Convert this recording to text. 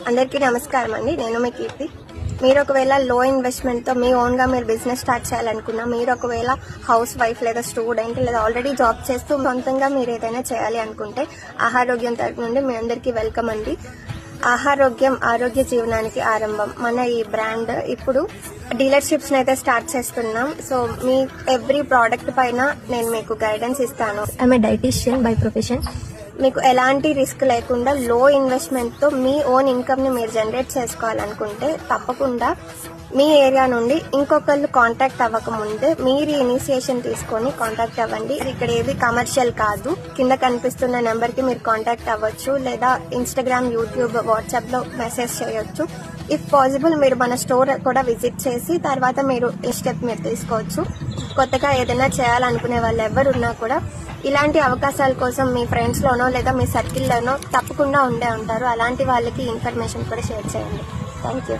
అందరికీ నమస్కారం అండి. నేను మీ కీర్తి. మీరు ఒకవేళ లో ఇన్వెస్ట్మెంట్తో మీ ఓన్గా మీరు బిజినెస్ స్టార్ట్ చేయాలనుకున్నా, మీరు ఒకవేళ హౌస్ వైఫ్ లేదా స్టూడెంట్ లేదా ఆల్రెడీ జాబ్ చేస్తూ సొంతంగా మీరు ఏదైనా చేయాలి అనుకుంటే ఆహారోగ్యం తరఫు నుండి మీ అందరికీ వెల్కమ్ అండి. ఆహారోగ్యం ఆరోగ్య జీవనానికి ఆరంభం మన ఈ బ్రాండ్ ఇప్పుడు డీలర్షిప్స్ అయితే స్టార్ట్ చేస్తున్నాం. సో మీ ఎవ్రీ ప్రోడక్ట్ పైన నేను మీకు గైడెన్స్ ఇస్తాను. I'm a dietitian by profession. మీకు ఎలాంటి రిస్క్ లేకుండా లో ఇన్వెస్ట్మెంట్తో మీ ఓన్ ఇన్కమ్ని మీరు జనరేట్ చేసుకోవాలనుకుంటే తప్పకుండా మీ ఏరియా నుండి ఇంకొకళ్ళు కాంటాక్ట్ అవ్వకముందే మీరు ఇనిషియేషన్ తీసుకొని కాంటాక్ట్ అవ్వండి. ఇక్కడ ఏది కమర్షియల్ కాదు. కింద కనిపిస్తున్న నెంబర్కి మీరు కాంటాక్ట్ అవ్వచ్చు, లేదా ఇన్స్టాగ్రామ్, యూట్యూబ్, వాట్సాప్లో మెసేజ్ చేయొచ్చు. ఇఫ్ పాసిబుల్ మీరు మన స్టోర్ కూడా విజిట్ చేసి తర్వాత మీరు ఈ స్టెప్ మీరు తీసుకోవచ్చు. కొత్తగా ఏదైనా చేయాలనుకునే వాళ్ళు ఎవరున్నా కూడా ఇలాంటి అవకాశాల కోసం మీ ఫ్రెండ్స్లోనో లేదా మీ సర్కిల్లోనో తప్పకుండా ఉండే ఉంటారు. అలాంటి వాళ్ళకి ఇన్ఫర్మేషన్ కూడా షేర్ చేయండి. Thank you.